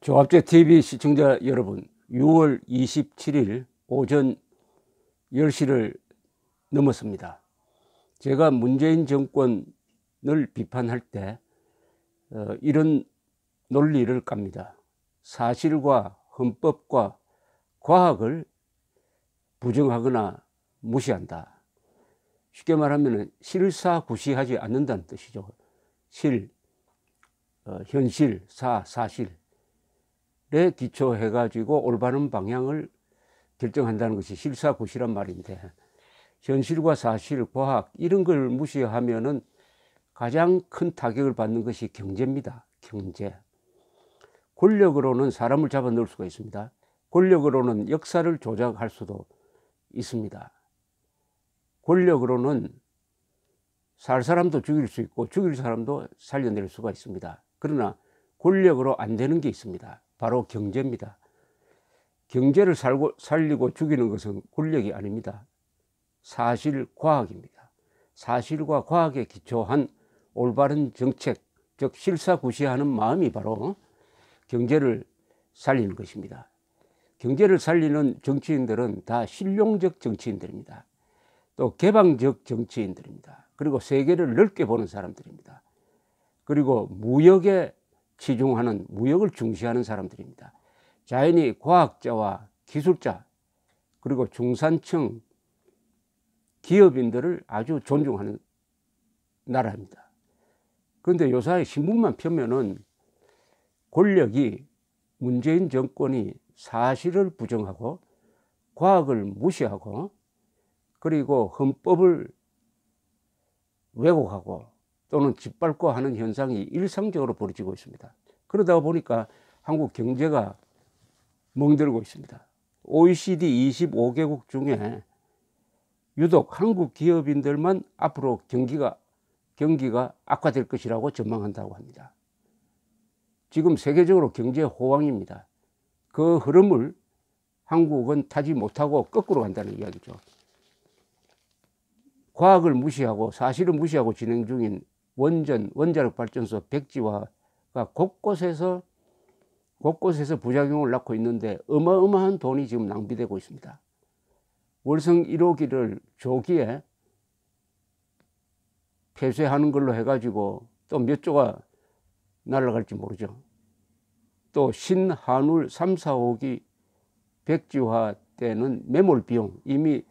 조합재 TV 시청자 여러분, 6월 27일 오전 10시를 넘었습니다. 제가 문재인 정권을 비판할 때 이런 논리를 깝니다. 사실과 헌법과 과학을 부정하거나 무시한다. 쉽게 말하면 실사구시하지 않는다는 뜻이죠. 현실, 사실에 기초해 가지고 올바른 방향을 결정한다는 것이 실사구시란 말인데, 현실과 사실, 과학 이런 걸 무시하면은 가장 큰 타격을 받는 것이 경제입니다. 경제. 권력으로는 사람을 잡아넣을 수가 있습니다. 권력으로는 역사를 조작할 수도 있습니다. 권력으로는 살 사람도 죽일 수 있고 죽일 사람도 살려낼 수가 있습니다. 그러나 권력으로 안 되는 게 있습니다. 바로 경제입니다. 경제를 살리고 죽이는 것은 권력이 아닙니다. 사실, 과학입니다. 사실과 과학에 기초한 올바른 정책, 즉 실사구시하는 마음이 바로 경제를 살리는 것입니다. 경제를 살리는 정치인들은 다 실용적 정치인들입니다. 또 개방적 정치인들입니다. 그리고 세계를 넓게 보는 사람들입니다. 그리고 무역에 치중하는, 무역을 중시하는 사람들입니다. 자연히 과학자와 기술자, 그리고 중산층 기업인들을 아주 존중하는 나라입니다. 그런데 요사이 신문만 펴면은 권력이, 문재인 정권이 사실을 부정하고 과학을 무시하고 그리고 헌법을 왜곡하고 또는 짓밟고 하는 현상이 일상적으로 벌어지고 있습니다. 그러다 보니까 한국 경제가 멍들고 있습니다. OECD 25개국 중에 유독 한국 기업인들만 앞으로 경기가 악화될 것이라고 전망한다고 합니다. 지금 세계적으로 경제 호황입니다. 그 흐름을 한국은 타지 못하고 거꾸로 간다는 이야기죠. 과학을 무시하고 사실을 무시하고 진행 중인 원자력 발전소 백지화가 곳곳에서 부작용을 낳고 있는데 어마어마한 돈이 지금 낭비되고 있습니다. 월성 1호기를 조기에 폐쇄하는 걸로 해가지고 또 몇 조가 날아갈지 모르죠. 또 신한울 3, 4호기 백지화 때는 매몰 비용, 이미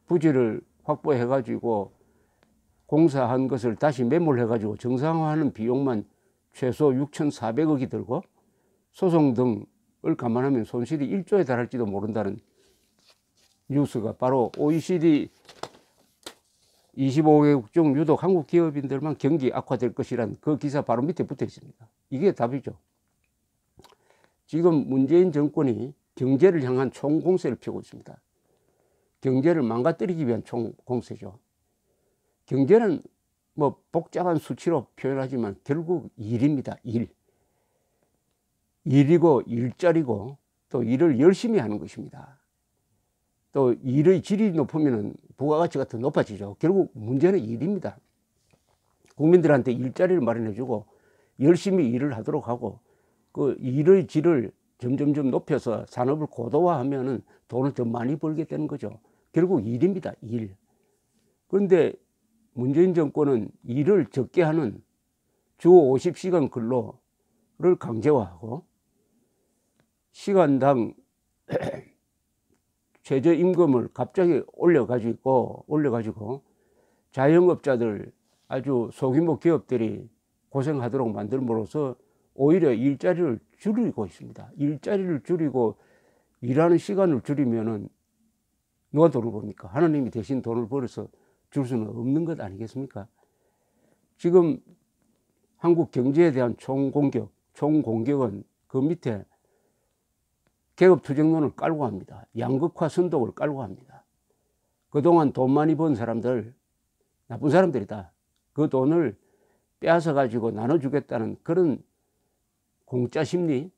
부지를 확보해가지고 공사한 것을 다시 매몰해가지고 정상화하는 비용만 최소 6,400억이 들고 소송 등을 감안하면 손실이 1조에 달할지도 모른다는 뉴스가 바로 OECD 25개국 중 유독 한국 기업인들만 경기 악화될 것이란 그 기사 바로 밑에 붙어 있습니다. 이게 답이죠. 지금 문재인 정권이 경제를 향한 총공세를 펴고 있습니다. 경제를 망가뜨리기 위한 총공세죠. 경제는 뭐 복잡한 수치로 표현하지만 결국 일입니다. 일이고 일자리고 또 일을 열심히 하는 것입니다. 또 일의 질이 높으면 부가가치가 더 높아지죠. 결국 문제는 일입니다. 국민들한테 일자리를 마련해주고 열심히 일을 하도록 하고 그 일의 질을 점점점 높여서 산업을 고도화하면은 돈을 더 많이 벌게 되는 거죠. 결국 일입니다. 일. 그런데 문재인 정권은 일을 적게 하는 주 50시간 근로를 강제화하고 시간당 최저임금을 갑자기 올려가지고 자영업자들, 아주 소규모 기업들이 고생하도록 만들므로써 오히려 일자리를 줄이고 있습니다. 일자리를 줄이고 일하는 시간을 줄이면은 누가 돈을 벌습니까? 하나님이 대신 돈을 벌어서 줄 수는 없는 것 아니겠습니까? 지금 한국 경제에 대한 총공격은 그 밑에 계급투쟁론을 깔고 합니다. 양극화 선동을 깔고 합니다. 그동안 돈 많이 번 사람들, 나쁜 사람들이다. 그 돈을 빼앗아 가지고 나눠주겠다는 그런 공짜 심리를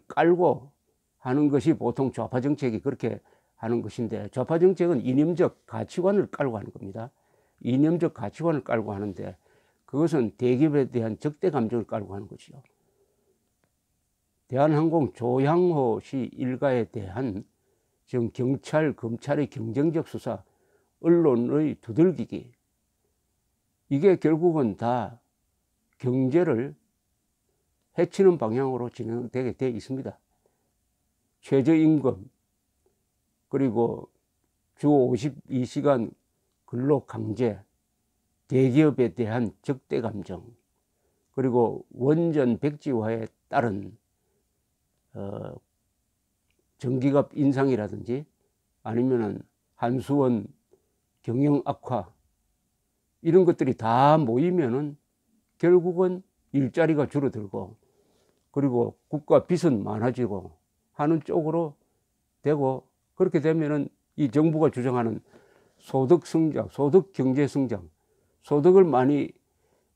깔고 하는 것이 보통 좌파 정책이 그렇게 하는 것인데, 좌파 정책은 이념적 가치관을 깔고 하는 겁니다. 이념적 가치관을 깔고 하는데 그것은 대기업에 대한 적대 감정을 깔고 하는 것이죠. 대한항공 조향호 씨 일가에 대한 지금 경찰, 검찰의 경쟁적 수사, 언론의 두들기기, 이게 결국은 다 경제를 해치는 방향으로 진행되게 되어 있습니다. 최저임금, 그리고 주 52시간 근로 강제, 대기업에 대한 적대 감정, 그리고 원전 백지화에 따른 전기값 인상이라든지 아니면은 한수원 경영 악화, 이런 것들이 다 모이면은 결국은 일자리가 줄어들고, 그리고 국가 빚은 많아지고 하는 쪽으로 되고, 그렇게 되면은 이 정부가 주장하는 소득 성장, 소득 경제 성장, 소득을 많이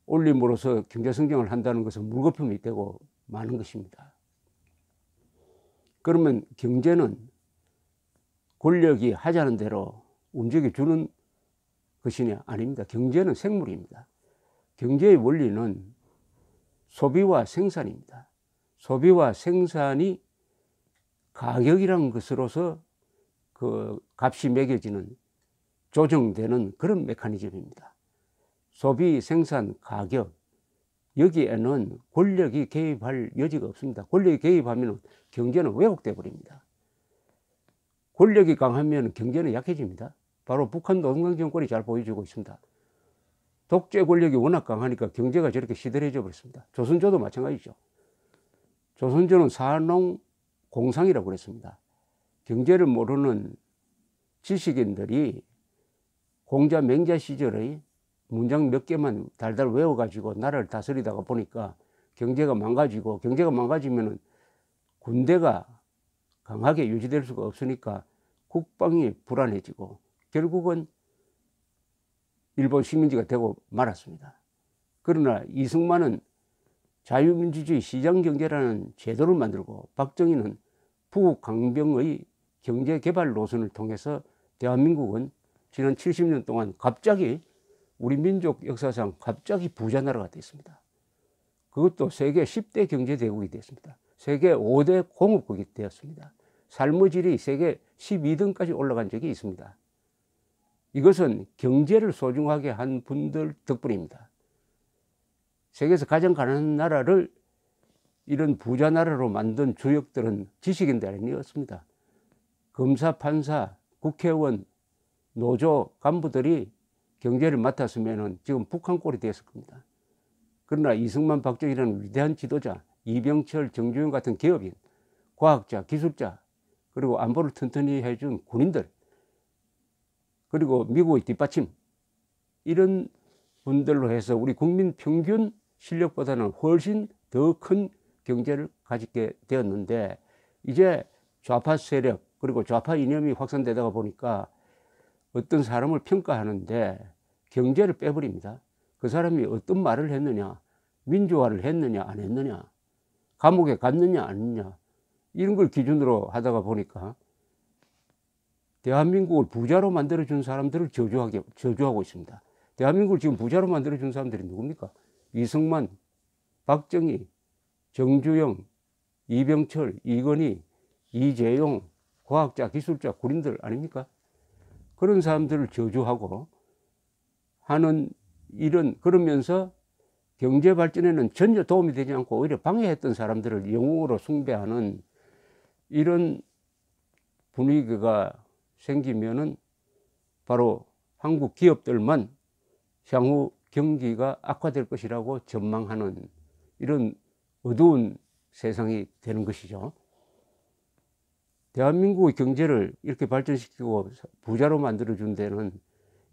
올림으로써 경제 성장을 한다는 것은 물거품이 되고 마는 것입니다. 그러면 경제는 권력이 하자는 대로 움직여주는 것이냐? 아닙니다. 경제는 생물입니다. 경제의 원리는 소비와 생산입니다. 소비와 생산이 가격이라는 것으로서 그 값이 매겨지는, 조정되는 그런 메커니즘입니다. 소비, 생산, 가격, 여기에는 권력이 개입할 여지가 없습니다. 권력이 개입하면 경제는 왜곡돼 버립니다. 권력이 강하면 경제는 약해집니다. 바로 북한 노동당 정권이 잘 보여주고 있습니다. 독재 권력이 워낙 강하니까 경제가 저렇게 시들해져 버렸습니다. 조선조도 마찬가지죠. 조선조는 산농공상이라고 그랬습니다. 경제를 모르는 지식인들이 공자 맹자 시절의 문장 몇 개만 달달 외워가지고 나라를 다스리다가 보니까 경제가 망가지고, 경제가 망가지면은 군대가 강하게 유지될 수가 없으니까 국방이 불안해지고 결국은 일본 식민지가 되고 말았습니다. 그러나 이승만은 자유민주주의 시장경제라는 제도를 만들고, 박정희는 북 강병의 경제개발 노선을 통해서 대한민국은 지난 70년 동안 갑자기 우리 민족 역사상 갑자기 부자 나라가 됐습니다. 그것도 세계 10대 경제대국이 됐습니다. 세계 5대 공업국이 되었습니다. 삶의 질이 세계 12등까지 올라간 적이 있습니다. 이것은 경제를 소중하게 한 분들 덕분입니다. 세계에서 가장 가난한 나라를 이런 부자 나라로 만든 주역들은 지식인들이 아니었습니다. 검사, 판사, 국회의원, 노조 간부들이 경제를 맡았으면 지금 북한 꼴이 됐을 겁니다. 그러나 이승만, 박정희라는 위대한 지도자, 이병철, 정주영 같은 기업인, 과학자, 기술자, 그리고 안보를 튼튼히 해준 군인들, 그리고 미국의 뒷받침, 이런 분들로 해서 우리 국민 평균 실력보다는 훨씬 더 큰 경제를 가지게 되었는데, 이제 좌파 세력 그리고 좌파 이념이 확산되다가 보니까 어떤 사람을 평가하는데 경제를 빼버립니다. 그 사람이 어떤 말을 했느냐, 민주화를 했느냐 안 했느냐, 감옥에 갔느냐 안 했느냐, 이런 걸 기준으로 하다가 보니까 대한민국을 부자로 만들어준 사람들을 저주하고 있습니다. 대한민국을 지금 부자로 만들어준 사람들이 누굽니까? 이승만, 박정희, 정주영, 이병철, 이건희, 이재용, 과학자, 기술자, 군인들 아닙니까? 그런 사람들을 저주하고 하는 이런, 그러면서 경제 발전에는 전혀 도움이 되지 않고 오히려 방해했던 사람들을 영웅으로 숭배하는 이런 분위기가 생기면은 바로 한국 기업들만 향후 경기가 악화될 것이라고 전망하는 이런 어두운 세상이 되는 것이죠. 대한민국의 경제를 이렇게 발전시키고 부자로 만들어준 데는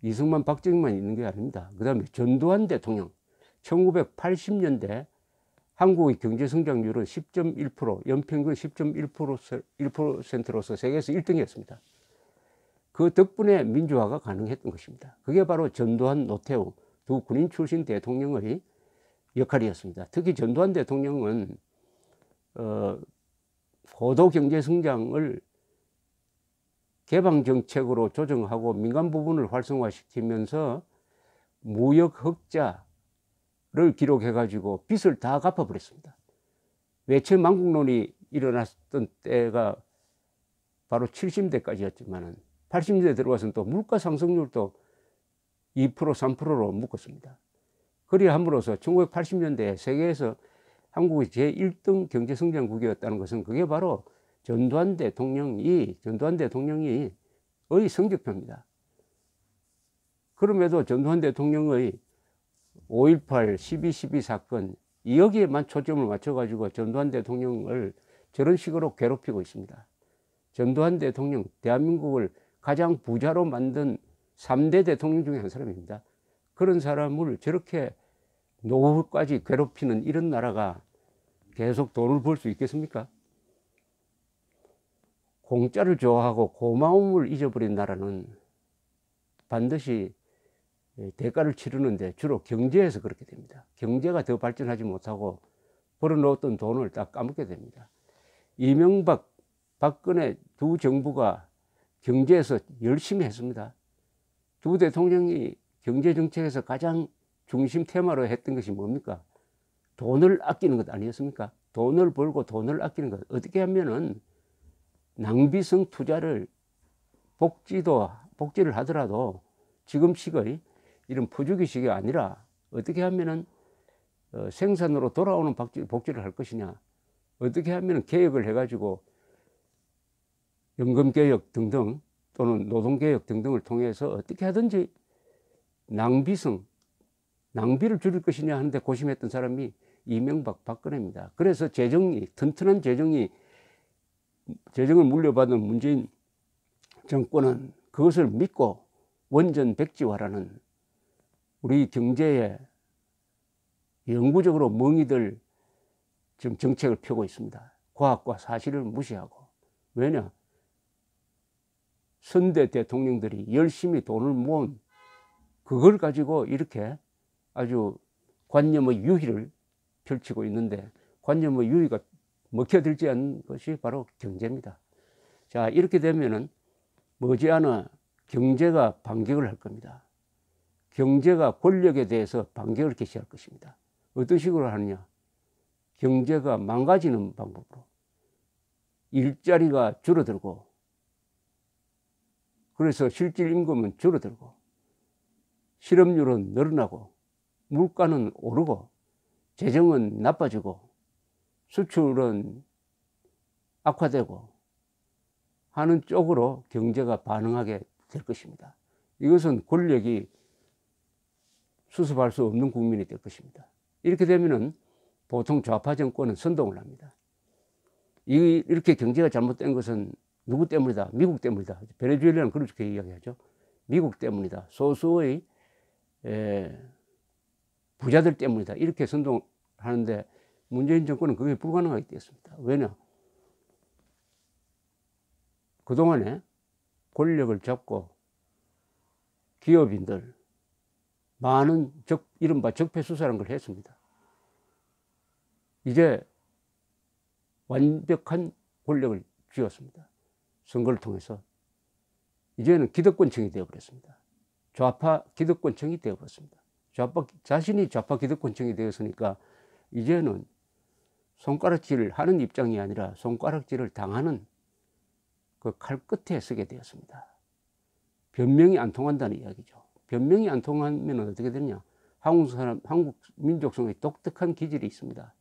이승만, 박정희만 있는 게 아닙니다. 그 다음에 전두환 대통령, 1980년대 한국의 경제 성장률은 10.1%, 연평균 10.1%로서 세계에서 1등이었습니다. 그 덕분에 민주화가 가능했던 것입니다. 그게 바로 전두환, 노태우 두 군인 출신 대통령의 역할이었습니다. 특히 전두환 대통령은 고도 경제 성장을 개방 정책으로 조정하고 민간 부분을 활성화시키면서 무역 흑자, 기록해 가지고 빚을 다 갚아버렸습니다. 외채만국론이 일어났던 때가 바로 70년대까지였지만 80년대 들어와서는 또 물가 상승률도 2% 3%로 묶었습니다. 그리 함으로써 1980년대 세계에서 한국이 제1등 경제성장국이었다는 것은 그게 바로 전두환 대통령의 성적표입니다. 그럼에도 전두환 대통령의 5.18, 12.12 사건 여기에만 초점을 맞춰가지고 전두환 대통령을 저런 식으로 괴롭히고 있습니다. 전두환 대통령, 대한민국을 가장 부자로 만든 3대 대통령 중에 한 사람입니다. 그런 사람을 저렇게 노후까지 괴롭히는 이런 나라가 계속 돈을 벌 수 있겠습니까? 공짜를 좋아하고 고마움을 잊어버린 나라는 반드시 대가를 치르는데 주로 경제에서 그렇게 됩니다. 경제가 더 발전하지 못하고 벌어놓았던 돈을 다 까먹게 됩니다. 이명박, 박근혜 두 정부가 경제에서 열심히 했습니다. 두 대통령이 경제정책에서 가장 중심 테마로 했던 것이 뭡니까? 돈을 아끼는 것 아니었습니까? 돈을 벌고 돈을 아끼는 것. 어떻게 하면은 낭비성 투자를 복지를 하더라도 지금식의 이런 포주기식이 아니라 어떻게 하면은 생산으로 돌아오는 복지를 할 것이냐, 어떻게 하면은 개혁을 해가지고 연금개혁 등등 또는 노동개혁 등등을 통해서 어떻게 하든지 낭비를 줄일 것이냐 하는데 고심했던 사람이 이명박, 박근혜입니다. 그래서 튼튼한 재정을 물려받은 문재인 정권은 그것을 믿고 원전백지화라는 우리 경제에 영구적으로 멍이들 지금 정책을 펴고 있습니다. 과학과 사실을 무시하고. 왜냐? 선대 대통령들이 열심히 돈을 모은 그걸 가지고 이렇게 아주 관념의 유희를 펼치고 있는데, 관념의 유희가 먹혀들지 않는 것이 바로 경제입니다. 자, 이렇게 되면은 머지않아 경제가 반격을 할 겁니다. 경제가 권력에 대해서 반격을 개시할 것입니다. 어떤 식으로 하느냐? 경제가 망가지는 방법으로. 일자리가 줄어들고, 그래서 실질 임금은 줄어들고, 실업률은 늘어나고, 물가는 오르고, 재정은 나빠지고, 수출은 악화되고 하는 쪽으로 경제가 반응하게 될 것입니다. 이것은 권력이 수습할 수 없는 국민이 될 것입니다. 이렇게 되면은 보통 좌파 정권은 선동을 합니다. 이렇게 경제가 잘못된 것은 누구 때문이다? 미국 때문이다. 베네수엘라는 그렇게 이야기하죠. 미국 때문이다. 소수의 부자들 때문이다. 이렇게 선동하는데 문재인 정권은 그게 불가능하게 되었습니다. 왜냐? 그동안에 권력을 잡고 기업인들 많은 이른바 적폐수사라는 걸 했습니다. 이제 완벽한 권력을 쥐었습니다. 선거를 통해서. 이제는 기득권층이 되어버렸습니다. 좌파 기득권층이 되어버렸습니다. 자신이 좌파 기득권층이 되었으니까 이제는 손가락질을 하는 입장이 아니라 손가락질을 당하는 그 칼 끝에 서게 되었습니다. 변명이 안 통한다는 이야기죠. 변명이 안 통하면 어떻게 되냐? 한국 민족성의 독특한 기질이 있습니다.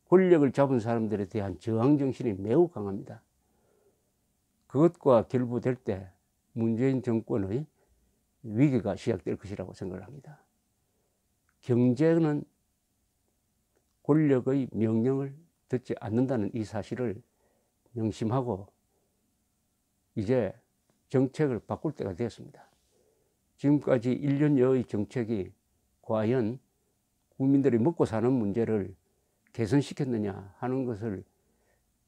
권력을 잡은 사람들에 대한 저항정신이 매우 강합니다. 그것과 결부될 때 문재인 정권의 위기가 시작될 것이라고 생각을 합니다. 경제는 권력의 명령을 듣지 않는다는 이 사실을 명심하고 이제 정책을 바꿀 때가 되었습니다. 지금까지 1년여의 정책이 과연 국민들이 먹고 사는 문제를 개선시켰느냐 하는 것을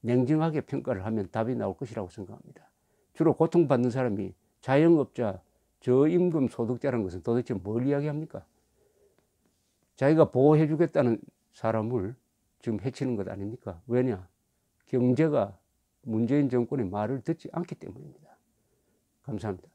냉정하게 평가를 하면 답이 나올 것이라고 생각합니다. 주로 고통받는 사람이 자영업자, 저임금 소득자라는 것은 도대체 뭘 이야기합니까? 자기가 보호해 주겠다는 사람을 지금 해치는 것 아닙니까? 왜냐? 경제가 문재인 정권의 말을 듣지 않기 때문입니다. 감사합니다.